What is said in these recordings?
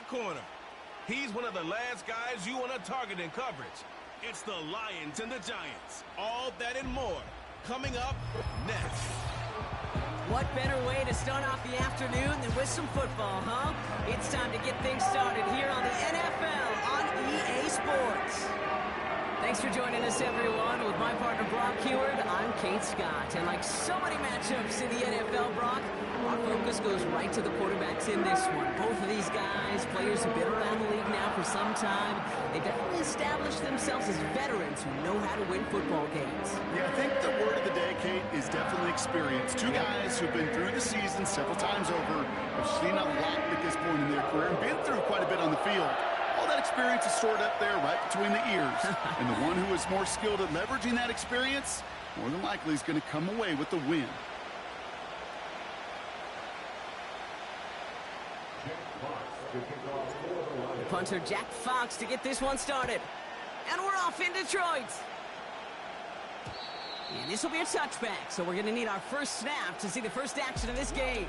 corner. He's one of the last guys you want to target in coverage. It's the Lions and the Giants. All that and more coming up next. What better way to start off the afternoon than with some football, huh? It's time to get things started here on the NFL on EA Sports. Thanks for joining us, everyone. With my partner, Brock Heward, I'm Kate Scott. And like so many matchups in the NFL, Brock, our focus goes right to the quarterbacks in this one. Both of these guys, players who've been around the league now for some time, they've definitely established themselves as veterans who know how to win football games. Yeah, I think the word of the day, Kate, is definitely experience. Two guys who've been through the season several times over, have seen a lot at this point in their career, and been through quite a bit on the field. All that experience is stored up there right between the ears. And the one who is more skilled at leveraging that experience, more than likely is going to come away with the win. Punter Jack Fox to get this one started. And we're off in Detroit. And this will be a touchback, so we're going to need our first snap to see the first action of this game.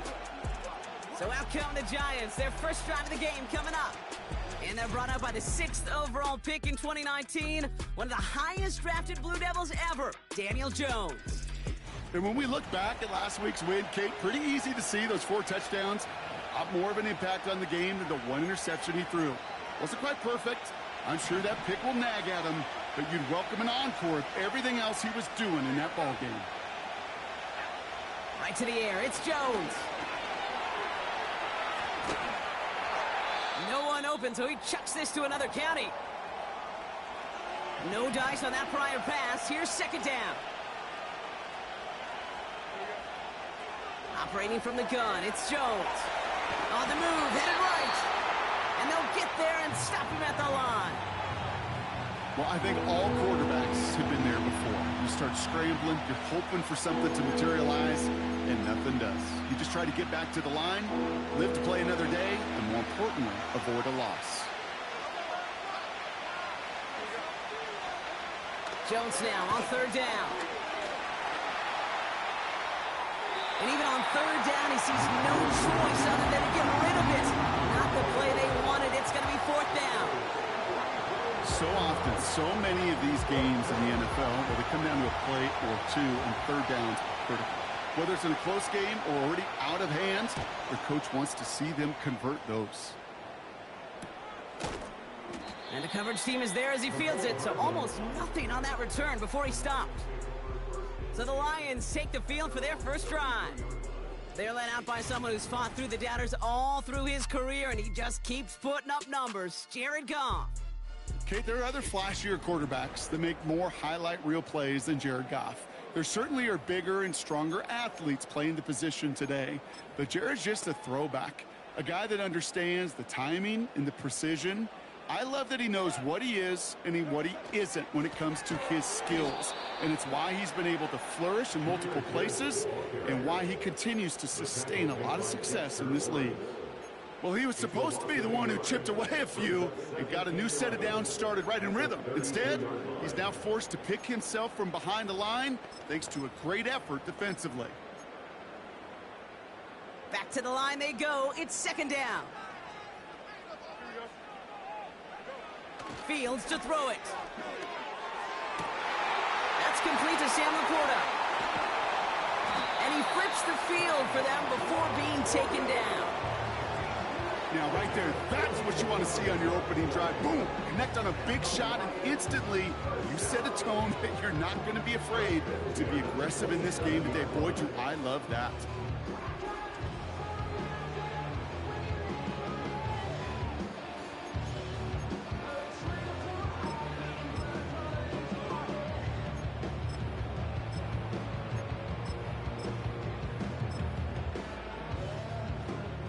So out come the Giants, their first drive of the game coming up. And they're brought out by the 6th overall pick in 2019, one of the highest drafted Blue Devils ever, Daniel Jones. And when we look back at last week's win, Kate, pretty easy to see those 4 touchdowns. A lot more of an impact on the game than the 1 interception he threw. Wasn't quite perfect. I'm sure that pick will nag at him, but you'd welcome an encore of everything else he was doing in that ball game. Right to the air, it's Jones. No one open, so he chucks this to another county. No dice on that prior pass. Here's second down. Operating from the gun, it's Jones. On the move, headed right. And they'll get there and stop him at the line. Well, I think all quarterbacks have been there before. You start scrambling, you're hoping for something to materialize, and nothing does. You just try to get back to the line, live to play another day, and more importantly, avoid a loss. Jones now on third down. And even on third down, he sees no choice other than to get rid of it. Not the play they wanted. It's going to be fourth down. So often, so many of these games in the NFL, where they come down to a play or two, and third downs are critical. Whether it's in a close game or already out of hands, their coach wants to see them convert those. And the coverage team is there as he fields it, so almost nothing on that return before he stopped. So the Lions take the field for their first drive. They're led out by someone who's fought through the doubters all through his career, and he just keeps putting up numbers. Jared Goff. Kate, there are other flashier quarterbacks that make more highlight reel plays than Jared Goff. There certainly are bigger and stronger athletes playing the position today, but Jared's just a throwback, a guy that understands the timing and the precision. I love that he knows what he is and what he isn't when it comes to his skills. And it's why he's been able to flourish in multiple places and why he continues to sustain a lot of success in this league. Well, he was supposed to be the one who chipped away a few and got a new set of downs started right in rhythm. Instead, he's now forced to pick himself from behind the line thanks to a great effort defensively. Back to the line they go. It's second down. Fields to throw it. That's complete to Sam Laporta. And he flips the field for them before being taken down. Now, right there, that's what you want to see on your opening drive. Boom! Connect on a big shot, and instantly you set a tone that you're not going to be afraid to be aggressive in this game today. Boy, do I love that.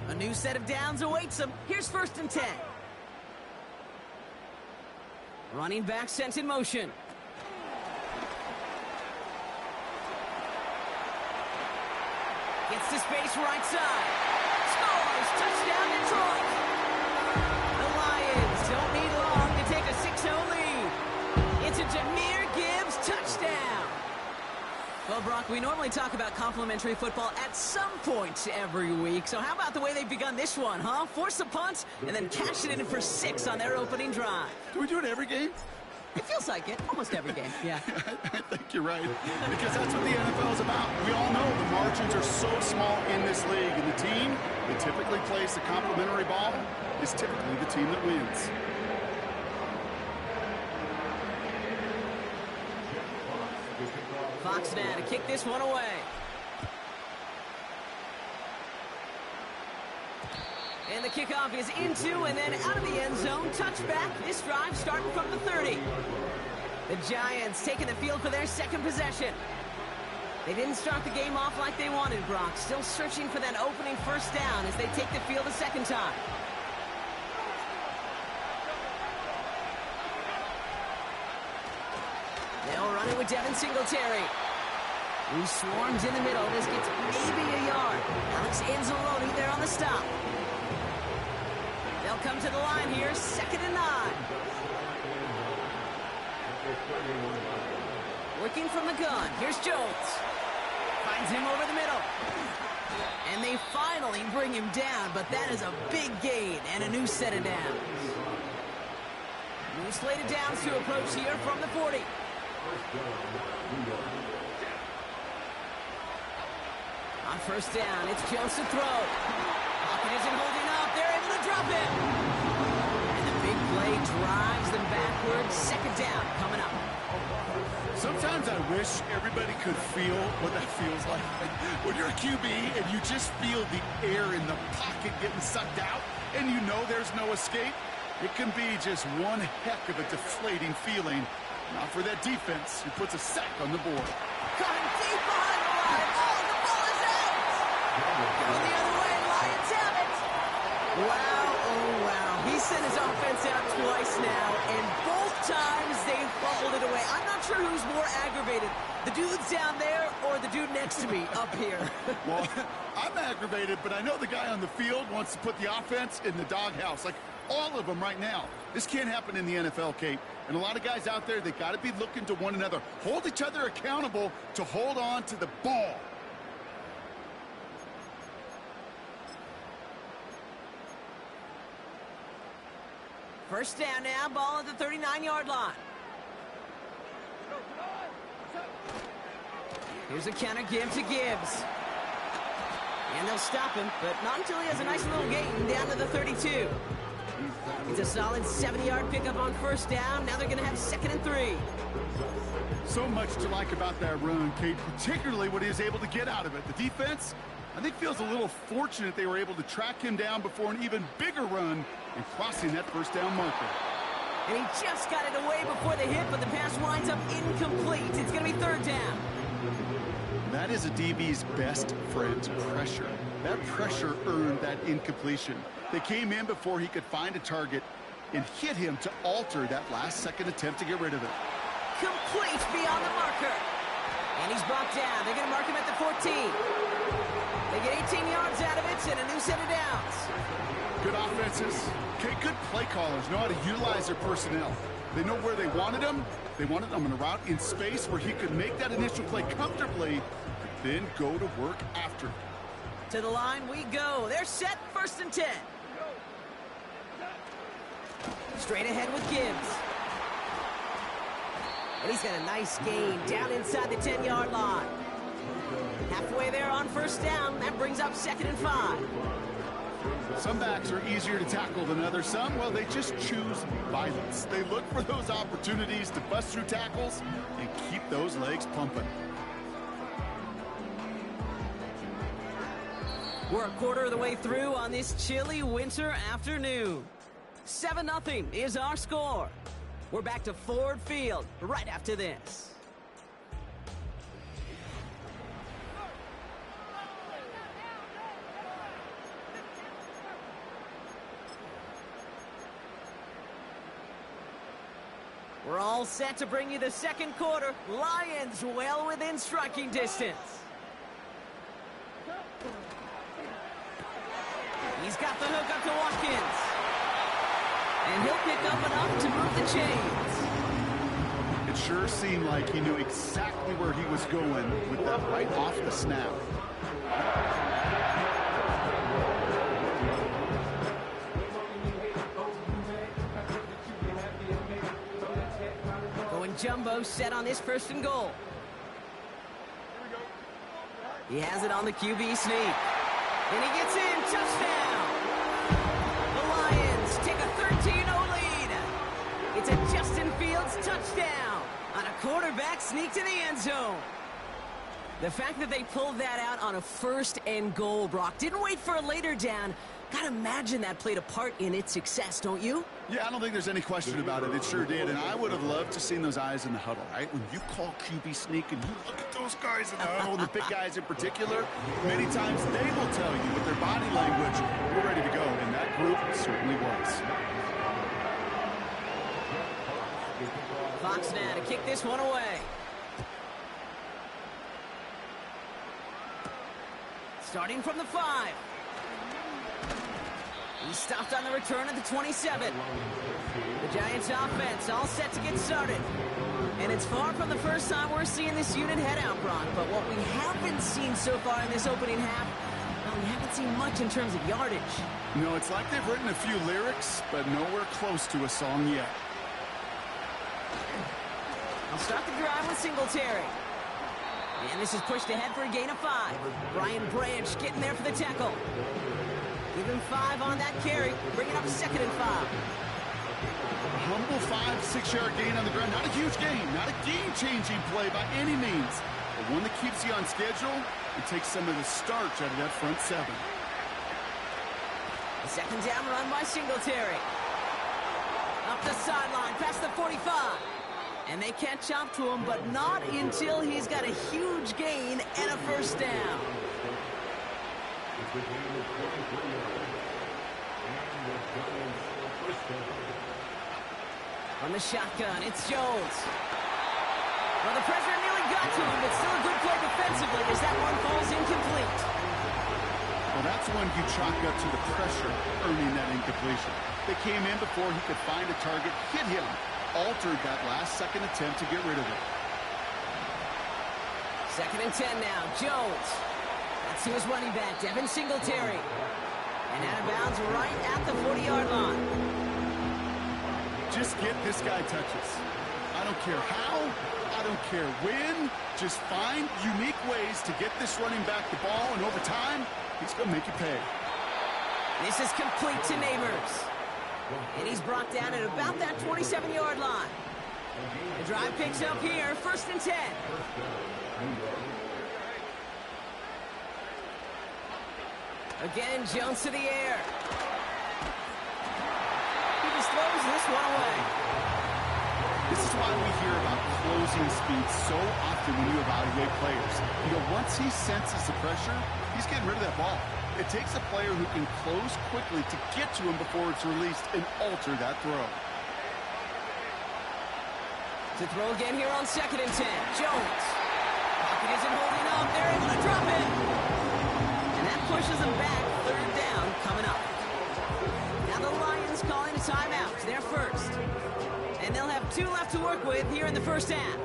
A new set of downs awaits him. Here's first and 10. Running back sent in motion. Gets to space right side. Scores! Touchdown Detroit! The Lions don't need long to take a 6-0 lead. It's a Jahmyr Gibbs touchdown. Well, Brock, Brock, we normally talk about complimentary football at some point every week. So how about the way they've begun this one, huh? Force a punt and then cash it in for 6 on their opening drive. Do we do it every game? It feels like it. Almost every game, yeah. I think you're right, because that's what the NFL is about. We all know the margins are so small in this league, and the team that typically plays the complimentary ball is typically the team that wins. Fox now to kick this one away. And the kickoff is into and then out of the end zone. Touchback. This drive starting from the 30. The Giants taking the field for their second possession. They didn't start the game off like they wanted, Brock. Still searching for that opening first down as they take the field a second time. They'll run it with Devin Singletary, who swarms in the middle. This gets maybe a yard. Alex Anzalone there on the stop. They'll come to the line here, 2nd and 9. Working from the gun. Here's Jones. Finds him over the middle. And they finally bring him down, but that is a big gain and a new set of downs. New slate of downs to approach here from the 40. On first down, it's Jones to throw. Pocket isn't holding up. They're able to drop it. And the big play drives them backwards. 2nd down coming up. Sometimes I wish everybody could feel what that feels like. When you're a QB and you just feel the air in the pocket getting sucked out and you know there's no escape, it can be just one heck of a deflating feeling. Not for that defense who puts a sack on the board. Coming deep behind the line. Oh, the ball is out. Going the other way. Lions have it. Wow, oh wow. He sent his offense out twice now, and both times they fumbled it away. I'm not sure who's more aggravated, the dudes down there or the dude next to me up here. Well, I'm aggravated, but I know the guy on the field wants to put the offense in the doghouse, like all of them right now. This can't happen in the NFL, Kate. And a lot of guys out there, they got to be looking to one another. Hold each other accountable to hold on to the ball. First down now, ball at the 39-yard line. Here's a counter give to Gibbs. And they'll stop him, but not until he has a nice little gain down to the 32. It's a solid 70-yard pickup on first down. Now they're going to have 2nd and 3. So much to like about that run, Kate, particularly what he was able to get out of it. The defense, I think, feels a little fortunate they were able to track him down before an even bigger run and crossing that first down marker. And he just got it away before the hit, but the pass winds up incomplete. It's going to be 3rd down. That is a DB's best friend, pressure. That pressure earned that incompletion. They came in before he could find a target and hit him to alter that last-second attempt to get rid of it. Complete beyond the marker. And he's brought down. They're going to mark him at the 14. They get 18 yards out of it and a new set of downs. Good offenses. Okay, good play callers know how to utilize their personnel. They know where they wanted him. They wanted him in a route in space where he could make that initial play comfortably, then go to work after. To the line we go. They're set, 1st and 10. Straight ahead with Gibbs. And he's got a nice gain down inside the 10-yard line. Halfway there on first down. That brings up 2nd and 5. Some backs are easier to tackle than others. Some, well, they just choose violence. They look for those opportunities to bust through tackles and keep those legs pumping. We're a quarter of the way through on this chilly winter afternoon. 7-0 is our score. We're back to Ford Field right after this. We're all set to bring you the second quarter. Lions well within striking distance. He's got the hook up to Watkins. And he'll pick up enough to move the chains. It sure seemed like he knew exactly where he was going with that right off the snap. Going jumbo set on this 1st and goal. He has it on the QB sneak. And he gets in. Touchdown! The Lions take a 13-0 lead. It's a Justin Fields touchdown on a quarterback sneak to the end zone. The fact that they pulled that out on a 1st and goal, Brock, didn't wait for a later down. Gotta imagine that played a part in its success, don't you? Yeah, I don't think there's any question about it. It sure did, and I would have loved to seen those eyes in the huddle, right? When you call QB sneak and you look at those guys in the huddle, the big guys in particular, many times they will tell you with their body language, we're ready to go, and that group certainly was. Fox now to kick this one away. Starting from the 5. He stopped on the return at the 27. The Giants offense all set to get started. And it's far from the first time we're seeing this unit head out, Brock. But what we haven't seen so far in this opening half, well, we haven't seen much in terms of yardage. No, it's like they've written a few lyrics, but nowhere close to a song yet. They'll start the drive with Singletary. And this is pushed ahead for a gain of 5. Brian Branch getting there for the tackle. Give him 5 on that carry. Bring it up 2nd and 5. A humble 5-6-yard gain on the ground. Not a huge gain. Not a game-changing play by any means. But one that keeps you on schedule and takes some of the starch out of that front 7. The 2nd down run by Singletary. Up the sideline, past the 45. And they catch up to him, but not until he's got a huge gain and a 1st down. From the shotgun, it's Jones. Well, the pressure nearly got to him, but still a good play defensively as that one falls incomplete. Well, that's one you chalk up to the pressure earning that incompletion. They came in before he could find a target, hit him, altered that last-second attempt to get rid of it. 2nd and 10 now, Jones. That's to his running back, Devin Singletary. And out of bounds right at the 40-yard line. Just get this guy touches. I don't care how, I don't care when. Just find unique ways to get this running back the ball, and over time, he's going to make you pay. This is complete to Neighbors. And he's brought down at about that 27-yard line. The drive picks up here, 1st and 10. Again, Jones to the air. He just throws this one away. This is why we hear about closing speed so often when you evaluate players. You know, once he senses the pressure, he's getting rid of that ball. It takes a player who can close quickly to get to him before it's released and alter that throw. To throw again here on 2nd and 10. Jones. Pocket isn't holding up. They're able to drop it. And that pushes them back. 3rd down coming up. Now the Lions calling a timeout. They're first. And they'll have 2 left to work with here in the 1st half.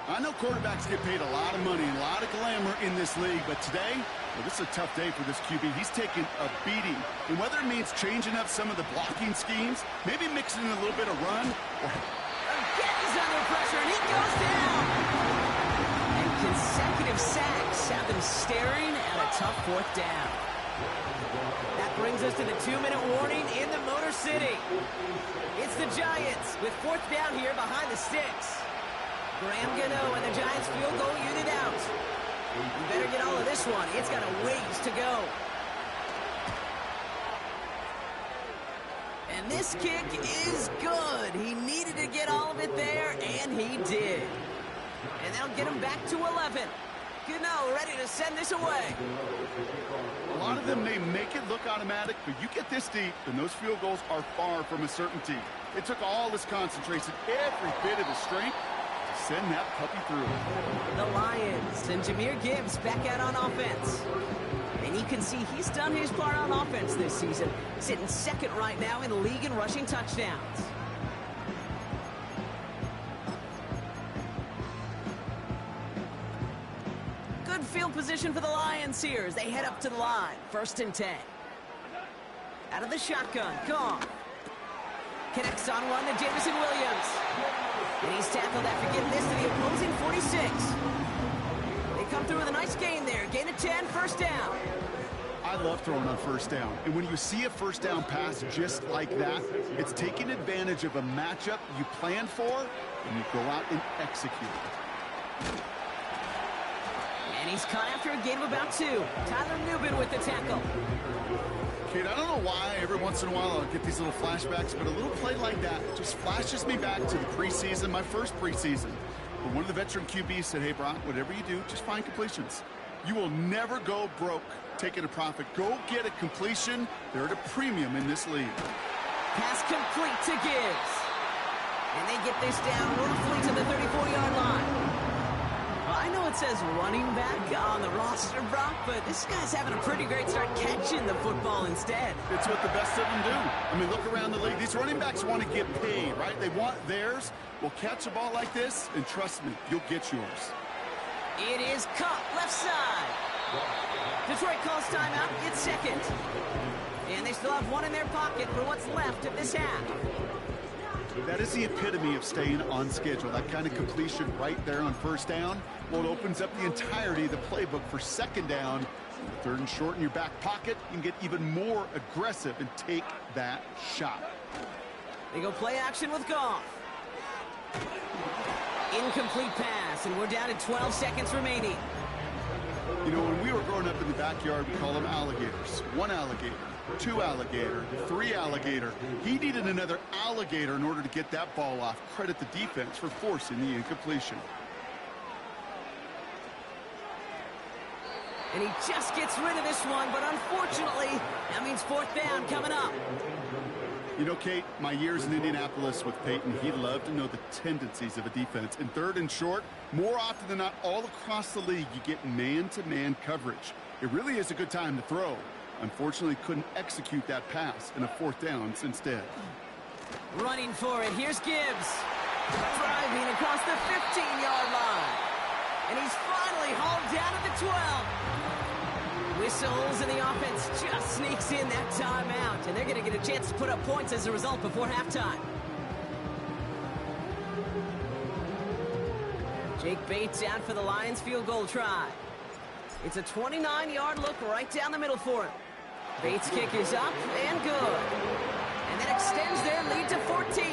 I know quarterbacks get paid a lot of money and a lot of glamour in this league, but today, well, this is a tough day for this QB. He's taking a beating. And whether it means changing up some of the blocking schemes, maybe mixing in a little bit of run, or... Again, he's under pressure, and he goes down. And consecutive sacks have them staring at a tough 4th down. That brings us to the 2-minute warning in the Motor City. It's the Giants with 4th down here behind the sticks. Graham Gano and the Giants field goal unit out. You better get all of this one. It's got a ways to go. And this kick is good. He needed to get all of it there, and he did. And they'll get him back to 11. Gano ready to send this away. A lot of them may make it look automatic, but you get this deep, and those field goals are far from a certainty. It took all his concentration, every bit of his strength, to send that puppy through. The Lions and Jahmyr Gibbs back out on offense. And you can see he's done his part on offense this season, sitting 2nd right now in the league in rushing touchdowns. field position for the Lions here as they head up to the line. 1st and 10. Out of the shotgun, Goff. Connects on one to Jameson Williams. And he's tackled after getting this to the opposing 46. They come through with a nice gain there. Gain of 10, 1st down. I love throwing on 1st down. And when you see a 1st down pass just like that, it's taking advantage of a matchup you planned for, and you go out and execute it. And he's caught after a gain of about 2. Tyler Nubin with the tackle. Kid, I don't know why every once in a while I'll get these little flashbacks, but a little play like that just flashes me back to the preseason, my first preseason. But one of the veteran QBs said, hey, Brock, whatever you do, just find completions. You will never go broke taking a profit. Go get a completion. They're at a premium in this league. Pass complete to Gibbs. And they get this down roughly to the 34-yard line. Well, I know it says running back on the roster, Brock, but this guy's having a pretty great start catching the football instead. It's what the best of them do. I mean, look around the league. These running backs want to get paid, right? They want theirs. Well, catch a ball like this, and trust me, you'll get yours. It is caught left side. Detroit calls timeout. It's 2nd. And they still have one in their pocket for what's left of this half. That is the epitome of staying on schedule. That kind of completion right there on 1st down. Well, it opens up the entirety of the playbook for 2nd down. 3rd and short in your back pocket. You can get even more aggressive and take that shot. They go play action with Goff. Incomplete pass, and we're down to 12 seconds remaining. You know, when we were growing up in the backyard, we call them alligators. 1 alligator, 2 alligator, 3 alligator. He needed another alligator in order to get that ball off. Credit the defense for forcing the incompletion. And he just gets rid of this one, but unfortunately, that means 4th down coming up. You know, Kate, my years in Indianapolis with Peyton, he loved to know the tendencies of a defense. In 3rd and short, more often than not, all across the league, you get man-to-man coverage. It really is a good time to throw. Unfortunately, couldn't execute that pass in a 4th down instead. Running for it. Here's Gibbs. Driving across the 15-yard line. And he's finally hauled down at the 12. Whistles, and the offense just sneaks in that timeout. And they're going to get a chance to put up points as a result before halftime. Jake Bates out for the Lions field goal try. It's a 29-yard look right down the middle for him. Bates' kick is up and good. And that extends their lead to 14.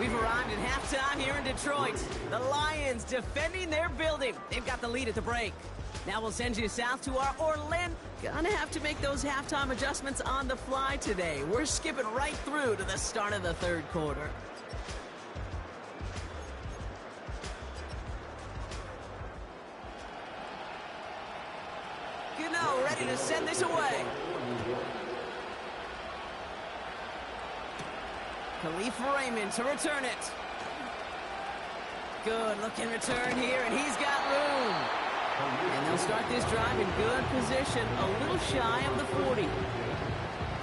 We've arrived at halftime here in Detroit. The Lions defending their building. They've got the lead at the break. Now we'll send you south to our Orlando. Gonna have to make those halftime adjustments on the fly today. We're skipping right through to the start of the 3rd quarter. Gano ready to send this away. Khalif Raymond to return it. Good looking return here, and he's got room. And they'll start this drive in good position, a little shy of the 40.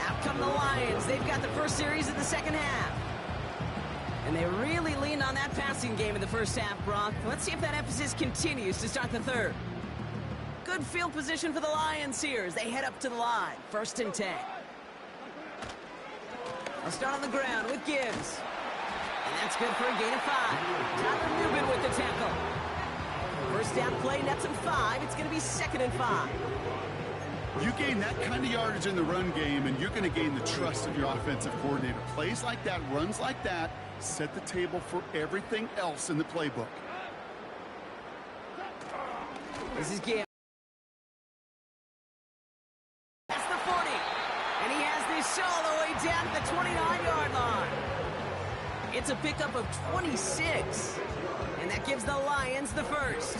Out come the Lions. They've got the first series of the 2nd half. And they really leaned on that passing game in the 1st half, Brock. Let's see if that emphasis continues to start the 3rd. Good field position for the Lions here as they head up to the line. 1st and 10. They'll start on the ground with Gibbs. And that's good for a gain of 5. Tyler Nubin with the tackle. 1st down play, nets him 5. It's going to be 2nd and 5. You gain that kind of yardage in the run game, and you're going to gain the trust of your offensive coordinator. Plays like that, runs like that, set the table for everything else in the playbook. This is Gibbs. That's the 40. And he has this all the way down to the 29-yard line. It's a pickup of 26. And that gives the Lions the 1st.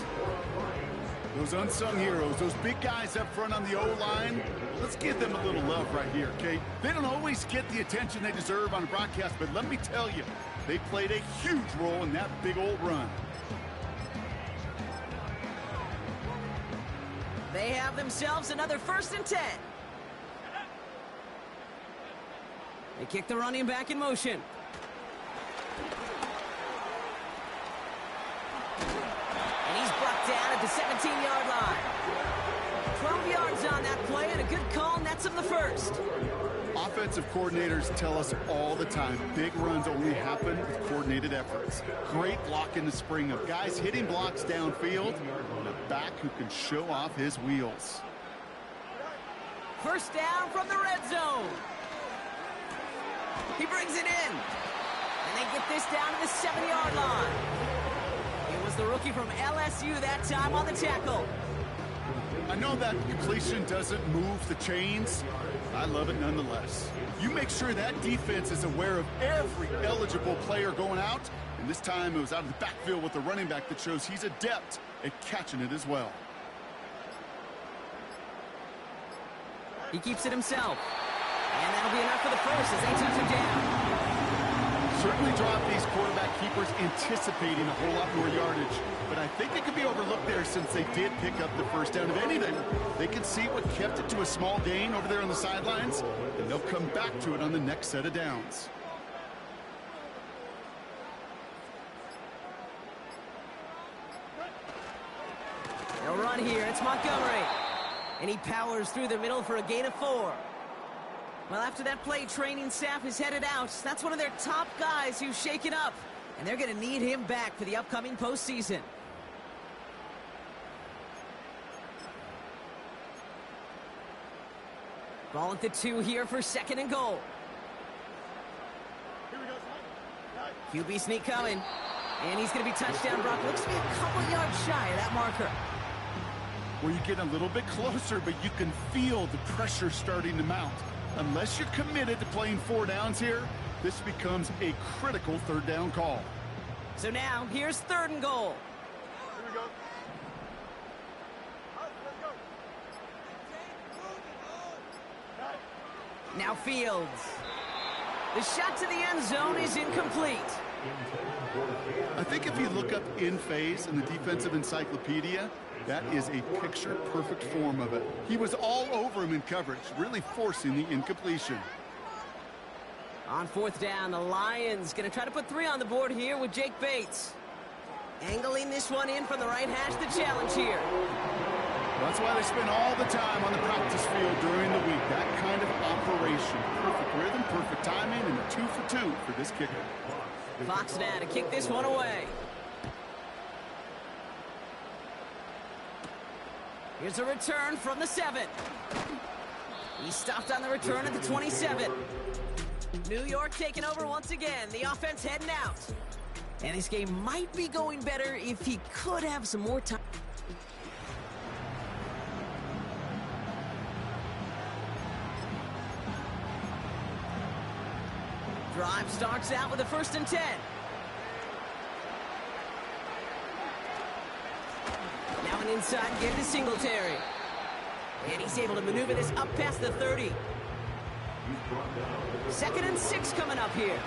Those unsung heroes, those big guys up front on the O-line, let's give them a little love right here, okay? They don't always get the attention they deserve on a broadcast, but let me tell you, they played a huge role in that big old run. They have themselves another 1st and 10. They kick the running back in motion. And he's brought down at the 17-yard line. 12 yards on that play, and a good call nets him the first. Offensive coordinators tell us all the time, big runs only happen with coordinated efforts. Great block in the spring of guys hitting blocks downfield, and a back who can show off his wheels. First down from the red zone. He brings it in. And they get this down to the 7-yard line. It was the rookie from LSU that time on the tackle. I know that completion doesn't move the chains. I love it nonetheless. You make sure that defense is aware of every eligible player going out. And this time it was out of the backfield with a running back that shows he's adept at catching it as well. He keeps it himself. And that'll be enough for the first as they touch him down. Certainly dropped these quarterback keepers anticipating a whole lot more yardage. But I think it could be overlooked there since they did pick up the first down. If anything, they can see what kept it to a small gain over there on the sidelines, and they'll come back to it on the next set of downs. They'll run here. It's Montgomery. And he powers through the middle for a gain of 4. Well, after that play, training staff is headed out. That's one of their top guys who's shaken up. And they're going to need him back for the upcoming postseason. Ball at the 2 here for 2nd and goal. QB sneak coming. And he's going to be touchdown. Brock looks to be a couple yards shy of that marker. Where you get a little bit closer, but you can feel the pressure starting to mount. Unless you're committed to playing 4 downs here, this becomes a critical 3rd down call. So now, here's 3rd and goal. Here we go. Now Fields. The shot to the end zone is incomplete. I think if you look up in phase in the defensive encyclopedia, that is a picture-perfect form of it. He was all over him in coverage, really forcing the incompletion. On 4th down, the Lions going to try to put 3 on the board here with Jake Bates. Angling this one in from the right hash, the challenge here. That's why they spend all the time on the practice field during the week. That kind of operation. Perfect rhythm, perfect timing, and a 2 for 2 for this kicker. Fox now to kick this one away. Here's a return from the 7. He stopped on the return at the 27. New York taking over once again. The offense heading out. And this game might be going better if he could have some more time. Drive starts out with a 1st and 10. Now an inside give to Singletary. And he's able to maneuver this up past the 30. 2nd and 6 coming up here.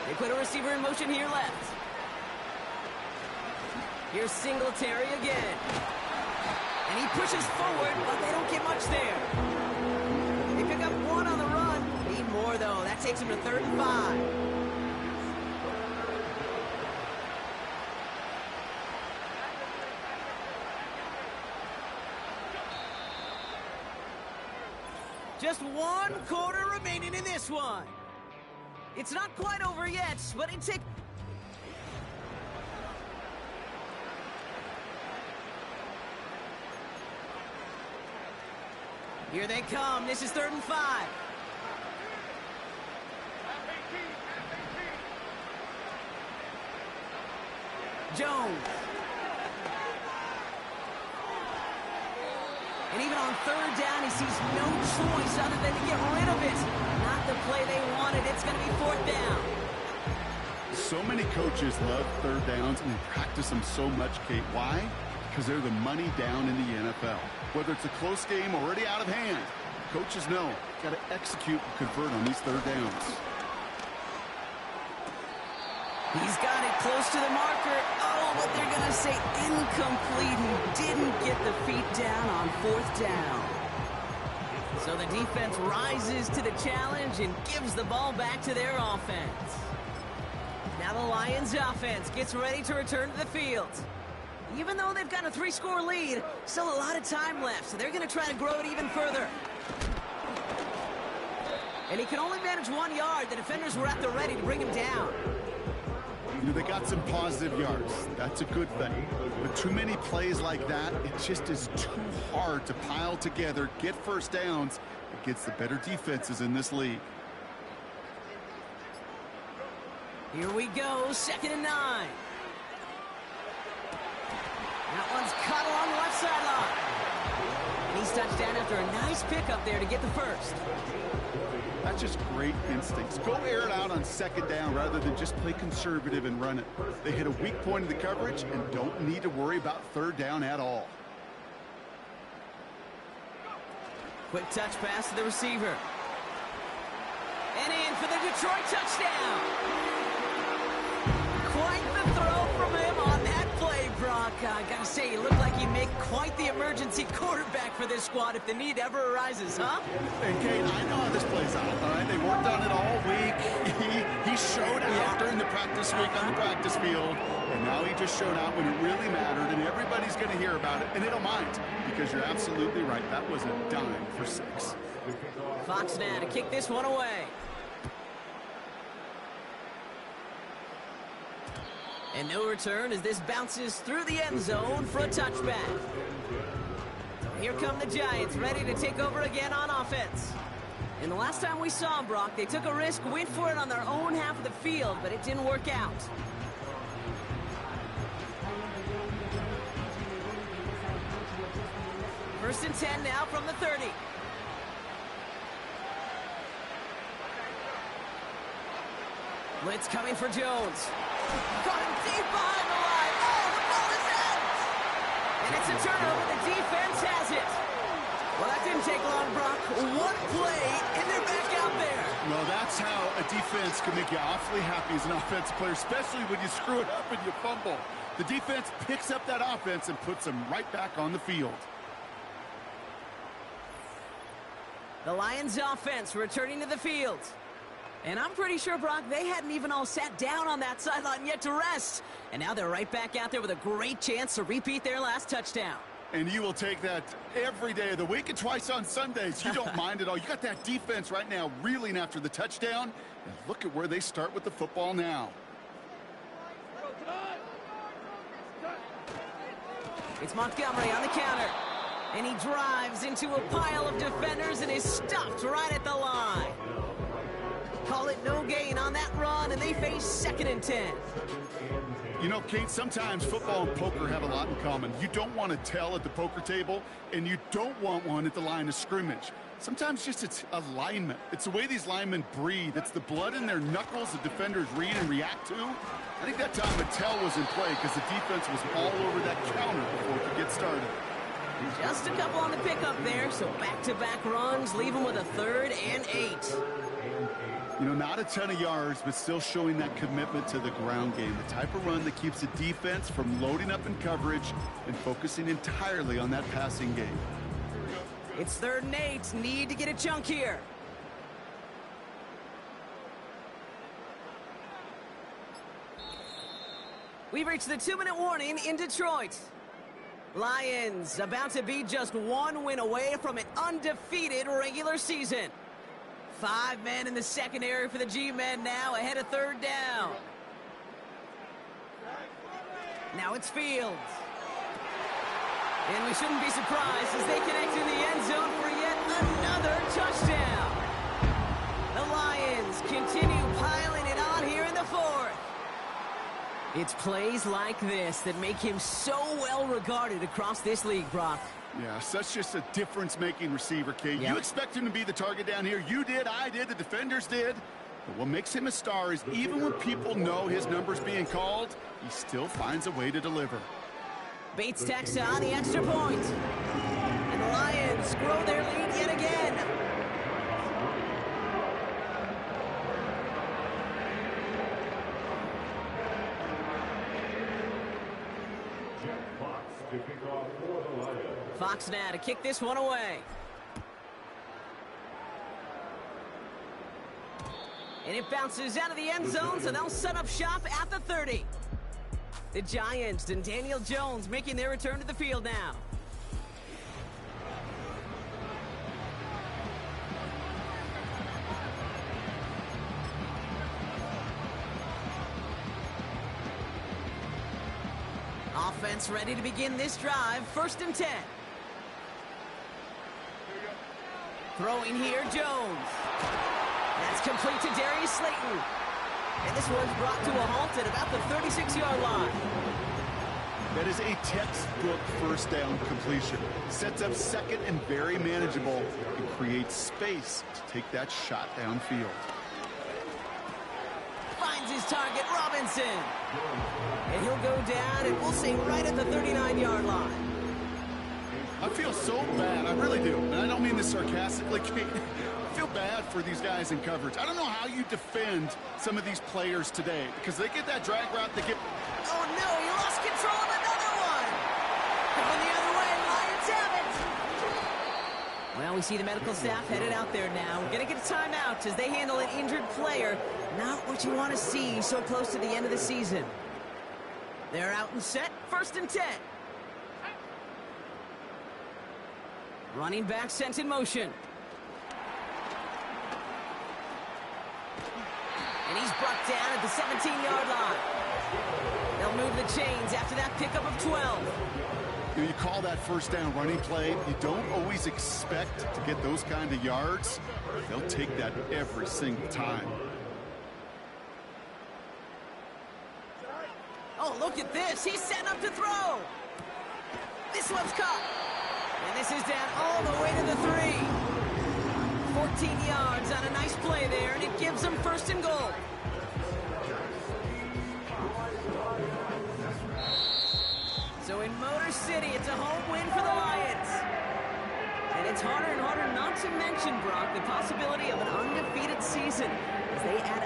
They put a receiver in motion here left. Here's Singletary again. And he pushes forward, but they don't get much there. They pick up 1 on the run. Need more, though. That takes him to 3rd and 5. Just 1 quarter remaining in this one. It's not quite over yet, but it takes... Here they come. This is 3rd and 5. Jones. And even on 3rd down, he sees no choice other than to get rid of it. Not the play they wanted. It's going to be 4th down. So many coaches love 3rd downs, and they practice them so much, Kate. Why? Because they're the money down in the NFL. Whether it's a close game already out of hand, coaches know got to execute and convert on these 3rd downs. He's got it close to the marker. Oh, but they're going to say incomplete. He didn't get the feet down on 4th down. So the defense rises to the challenge and gives the ball back to their offense. Now the Lions offense gets ready to return to the field. Even though they've got a 3-score lead, still a lot of time left, so they're going to try to grow it even further. And he can only manage 1 yard. The defenders were at the ready to bring him down. You know, they got some positive yards. That's a good thing. But too many plays like that, it just is too hard to pile together, get first downs against the better defenses in this league. Here we go, 2nd and 9. That one's caught along the left sideline. He's touched down after a nice pickup there to get the first. That's just great instincts. Go air it out on 2nd down rather than just play conservative and run it. They hit a weak point in the coverage and don't need to worry about 3rd down at all. Quick touch pass to the receiver. And in for the Detroit touchdown. Quite the throw from him on that play, Brock. I gotta say, you look like you make quite the emergency quarterback for this squad if the need ever arises, huh? And Kate, I know how this plays out, all right? They worked on it all week. He showed out during the practice week on the practice field, and now he just showed out when it really mattered, and everybody's going to hear about it, and they don't mind, because you're absolutely right. That was a dime for 6. Fox now to kick this one away. And no return as this bounces through the end zone for a touchback. So here come the Giants, ready to take over again on offense. And the last time we saw them, Brock, they took a risk, went for it on their own half of the field, but it didn't work out. First and 10 now from the 30. Blitz coming for Jones. Got him deep behind the line. Oh, the ball is out! And it's a turnover. The defense has it. Well, that didn't take long, Brock. One play, and they're back out there. Well, that's how a defense can make you awfully happy as an offensive player, especially when you screw it up and you fumble. The defense picks up that offense and puts them right back on the field. The Lions offense returning to the field. And I'm pretty sure, Brock, they hadn't even all sat down on that sideline yet to rest. And now they're right back out there with a great chance to repeat their last touchdown. And you will take that every day of the week and twice on Sundays. You don't mind at all. You got that defense right now reeling after the touchdown. And look at where they start with the football now. It's Montgomery on the counter. And he drives into a pile of defenders and is stopped right at the line. Call it no gain on that run, and they face 2nd and 10. You know, Kate, sometimes football and poker have a lot in common. You don't want to tell at the poker table, and you don't want one at the line of scrimmage. Sometimes just it's alignment. It's the way these linemen breathe. It's the blood in their knuckles the defenders read and react to. I think that time a tell was in play because the defense was all over that counter before it could get started. Just a couple on the pickup there, so back-to-back runs leave them with a 3rd and 8. You know, not a ton of yards, but still showing that commitment to the ground game. The type of run that keeps the defense from loading up in coverage and focusing entirely on that passing game. It's 3rd and 8. Need to get a chunk here. We've reached the 2-minute warning in Detroit. Lions about to be just 1 win away from an undefeated regular season. 5 men in the secondary for the G-men now ahead of 3rd down. Now it's Fields. And we shouldn't be surprised as they connect in the end zone for yet another touchdown. The Lions continue piling it on here in the 4th. It's plays like this that make him so well regarded across this league, Brock. Yeah, such just a difference-making receiver, Kate. Yep. You expect him to be the target down here. You did, I did, the defenders did. But what makes him a star is even when people know his number's being called, he still finds a way to deliver. Bates tacks on the extra point. And the Lions grow their lead yet again. Fox now to kick this one away. And it bounces out of the end zone, so they'll set up shop at the 30. The Giants and Daniel Jones making their return to the field now. Offense ready to begin this drive. 1st and 10. Throwing here, Jones. That's complete to Darius Slayton. And this one's brought to a halt at about the 36-yard line. That is a textbook first down completion. Sets up second and very manageable and creates space to take that shot downfield. Finds his target, Robinson. And he'll go down, and we'll say right at the 39-yard line. I feel so bad. I really do. And I don't mean this sarcastically, Kate. I feel bad for these guys in coverage. I don't know how you defend some of these players today because they get that drag route, they get... Oh, no, he lost control of another one. Going the other way, Lions have it. Well, we see the medical staff headed out there now. We're going to get a timeout as they handle an injured player. Not what you want to see so close to the end of the season. They're out and set. 1st and 10. Running back sent in motion. And he's brought down at the 17-yard line. They'll move the chains after that pickup of 12. You call that first down running play. You don't always expect to get those kind of yards. They'll take that every single time. Oh, look at this. He's setting up to throw. This one's caught. And this is down all the way to the 3. 14 yards on a nice play there, and it gives them 1st and goal. So in Motor City, it's a home win for the Lions. And it's harder and harder not to mention, Brock, the possibility of an undefeated season as they add